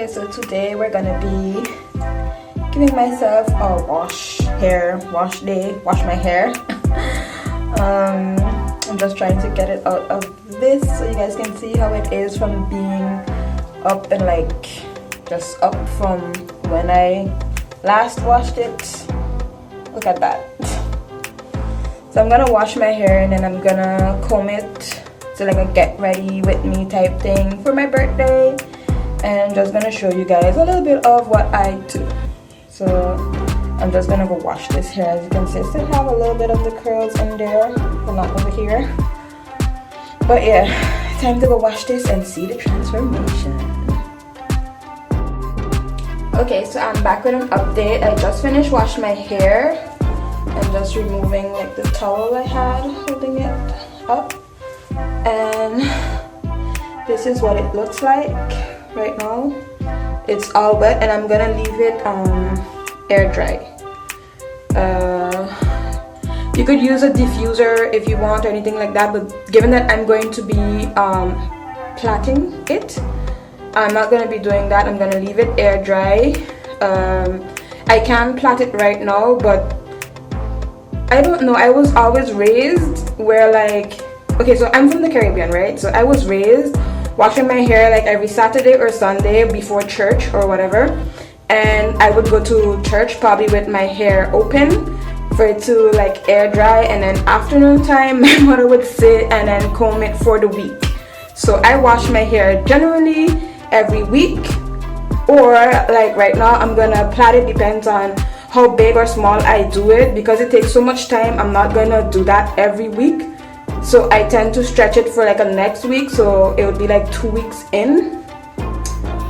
Okay, so today we're gonna be giving myself a wash my hair. I'm just trying to get it out of this so you guys can see how it is from being up and like just up from when I last washed it. Look at that. So I'm gonna wash my hair and then I'm gonna comb it to like a get ready with me type thing for my birthday, and I'm just gonna show you guys a little bit of what I do. So I'm just gonna go wash this hair. As you can see, I still have a little bit of the curls in there, but not over here. But yeah, time to go wash this and see the transformation. Okay, so I'm back with an update. I just finished washing my hair. I'm just removing like the towel I had holding it up, and this is what it looks like right now. It's all wet and I'm gonna leave it air dry. You could use a diffuser if you want or anything like that, but given that I'm going to be plaiting it, I'm not going to be doing that. I'm going to leave it air dry. I can plait it right now, but I don't know. I was always raised where like, okay, so I'm from the Caribbean, right? So I was raised washing my hair like every Saturday or Sunday before church or whatever, and I would go to church probably with my hair open for it to like air dry, and then afternoon time my mother would sit and then comb it for the week. So I wash my hair generally every week, or like right now I'm gonna plait it. Depends on how big or small I do it, because it takes so much time. I'm not gonna do that every week, so I tend to stretch it for like a next week, so it would be like 2 weeks in.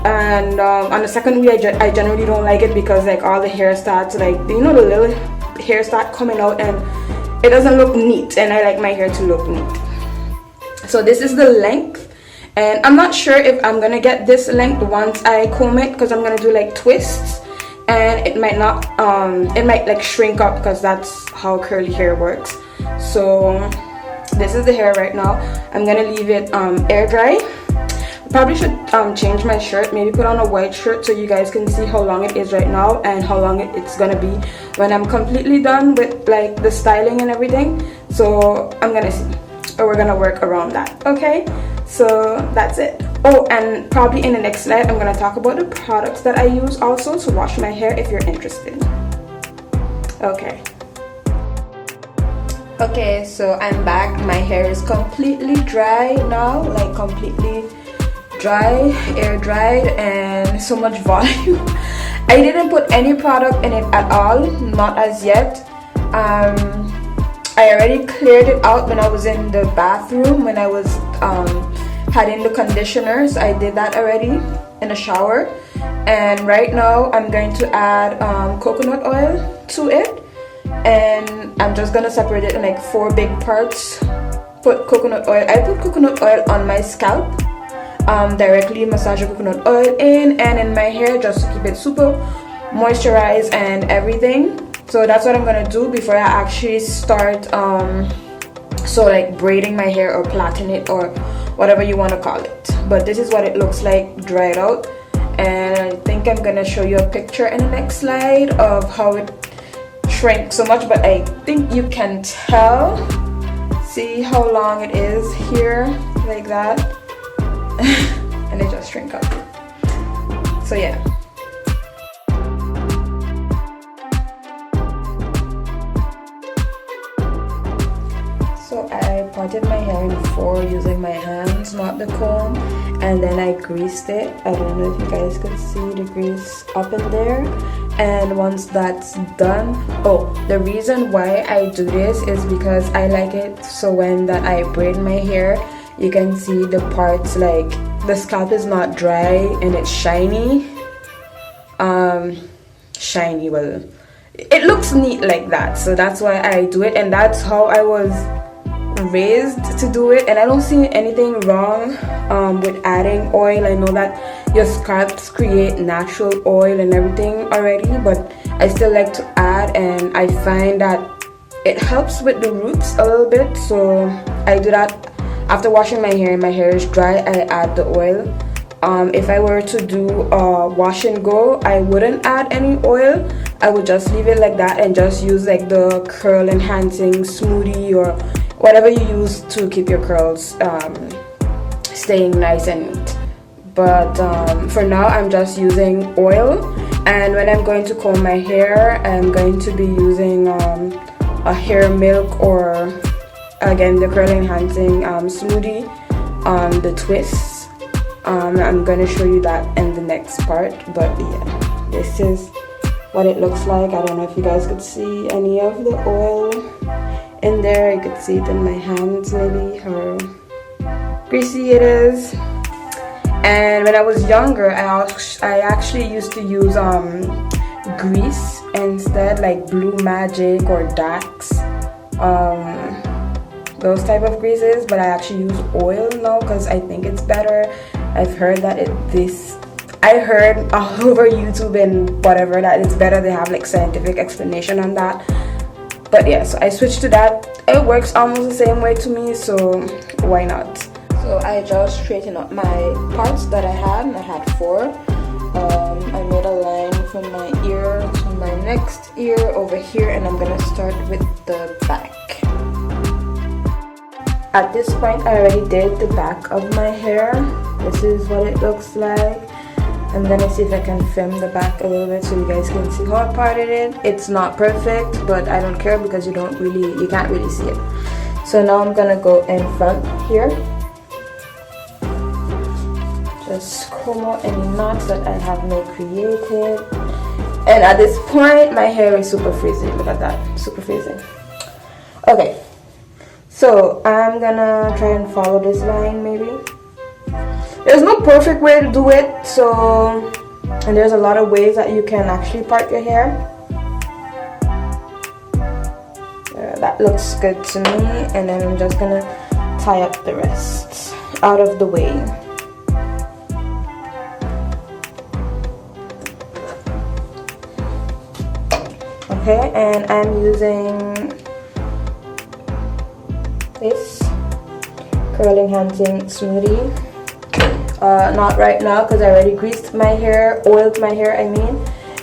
And on the second week I generally don't like it because like all the hair starts like, you know, the little hair start coming out and it doesn't look neat, and I like my hair to look neat. So this is the length, and I'm not sure if I'm gonna get this length once I comb it, because I'm gonna do like twists and it might not it might like shrink up, because that's how curly hair works. So this is the hair right now. I'm gonna leave it air dry. Probably should change my shirt, maybe put on a white shirt so you guys can see how long it is right now and how long it's gonna be when I'm completely done with like the styling and everything. So I'm gonna see, or we're gonna work around that. Okay, so that's it. Oh, and probably in the next slide I'm gonna talk about the products that I use also to wash my hair if you're interested. Okay, so I'm back. My hair is completely dry now, like completely dry, air dried, and so much volume. I didn't put any product in it at all, not as yet. I already cleared it out when I was in the bathroom, when I was having the conditioners. I did that already in the shower, and right now I'm going to add coconut oil to it, and I'm just gonna separate it in like 4 big parts. Put coconut oil. I put coconut oil on my scalp, directly massage the coconut oil in and in my hair, just to keep it super moisturized and everything. So that's what I'm gonna do before I actually start so like braiding my hair or plaiting it or whatever you want to call it. But this is what it looks like dried out, and I think I'm gonna show you a picture in the next slide of how it shrank so much, but I think you can tell. See how long it is here, like that. And it just shrink up. So yeah. So I parted my hair in 4 using my hands, not the comb, and then I greased it. I don't know if you guys could see the grease up in there. And once that's done, oh, the reason why I do this is because I like it so when that I braid my hair, you can see the parts, like the scalp is not dry and it's shiny. Well, it looks neat like that, so that's why I do it, and that's how I was raised to do it. And I don't see anything wrong with adding oil. I know that your scalps create natural oil and everything already, but I still like to add, and I find that it helps with the roots a little bit. So I do that after washing my hair and my hair is dry. I add the oil If I were to do a wash and go, I wouldn't add any oil. I would just leave it like that and just use like the curl enhancing smoothie or whatever you use to keep your curls staying nice and neat. But for now I'm just using oil, and when I'm going to comb my hair, I'm going to be using a hair milk, or again the curl enhancing smoothie on the twists. I'm going to show you that in the next part, but yeah, this is what it looks like. I don't know if you guys could see any of the oil in there. You could see it in my hands, maybe how greasy it is. And when I was younger, I actually used to use grease instead, like Blue Magic or Dax, those type of greases. But I actually use oil now because I think it's better. I've heard that I heard all over YouTube and whatever that it's better. They have like scientific explanation on that. But yeah, so I switched to that. It works almost the same way to me, so why not? So I just straightened up my parts that I had, and I had 4. I made a line from my ear to my next ear over here, and I'm gonna start with the back. At this point I already did the back of my hair. This is what it looks like. I'm gonna see if I can film the back a little bit so you guys can see how I parted it. It's not perfect, but I don't care because you can't really see it. So now I'm gonna go in front here. Just comb out any knots that I have made created. And at this point my hair is super frizzy. Look at that, super frizzy. Okay, so I'm gonna try and follow this line maybe. There's no perfect way to do it, and there's a lot of ways that you can actually part your hair. That looks good to me, and then I'm just gonna tie up the rest out of the way. Okay, and I'm using this curl enhancing smoothie. Not right now because I already greased my hair, oiled my hair I mean,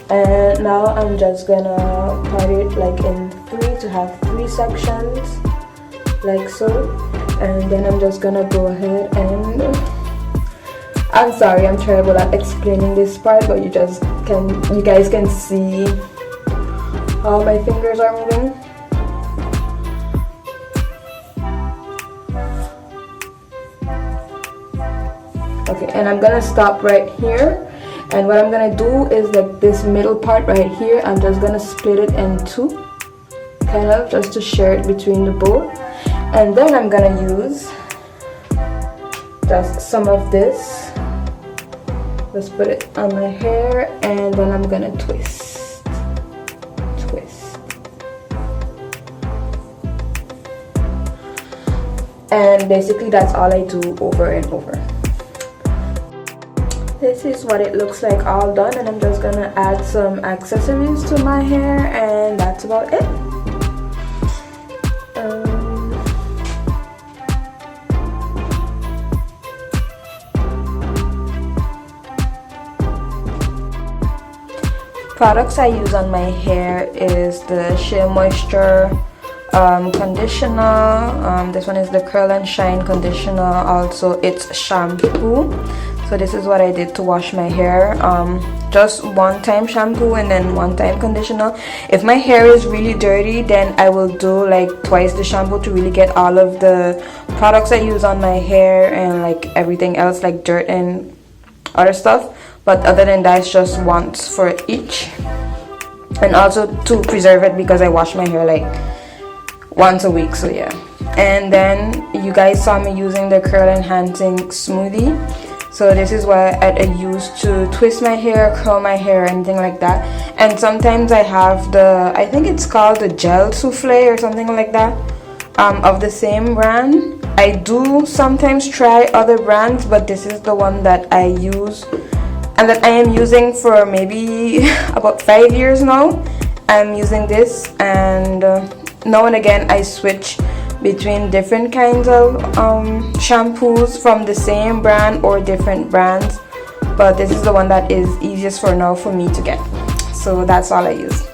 and now I'm just gonna part it like in 3 to have 3 sections like so, and then I'm just gonna go ahead and I'm sorry, I'm terrible at explaining this part, but you guys can see how my fingers are moving. Okay, and I'm gonna stop right here, and what I'm gonna do is that this middle part right here, I'm just gonna split it in 2, kind of just to share it between the both, and then I'm gonna use just some of this, just put it on my hair, and then I'm gonna twist. And basically that's all I do over and over. This is what it looks like all done, and I'm just gonna add some accessories to my hair, and that's about it. Products I use on my hair is the Shea Moisture conditioner. This one is the Curl and Shine conditioner. Also it's shampoo. So this is what I did to wash my hair. Just 1 time shampoo and then 1 time conditioner. If my hair is really dirty, then I will do like twice the shampoo to really get all of the products I use on my hair and like everything else like dirt and other stuff. But other than that, it's just once for each. And also to preserve it because I wash my hair like once a week, so yeah. And then you guys saw me using the curl enhancing smoothie. So this is what I use to twist my hair, curl my hair, anything like that. And sometimes I have I think it's called the gel souffle or something like that, of the same brand. I do sometimes try other brands, but this is the one that I use and that I am using for maybe about 5 years now. I'm using this, and now and again I switch between different kinds of shampoos from the same brand or different brands. but this is the one that is easiest for now for me to get, so that's all I use.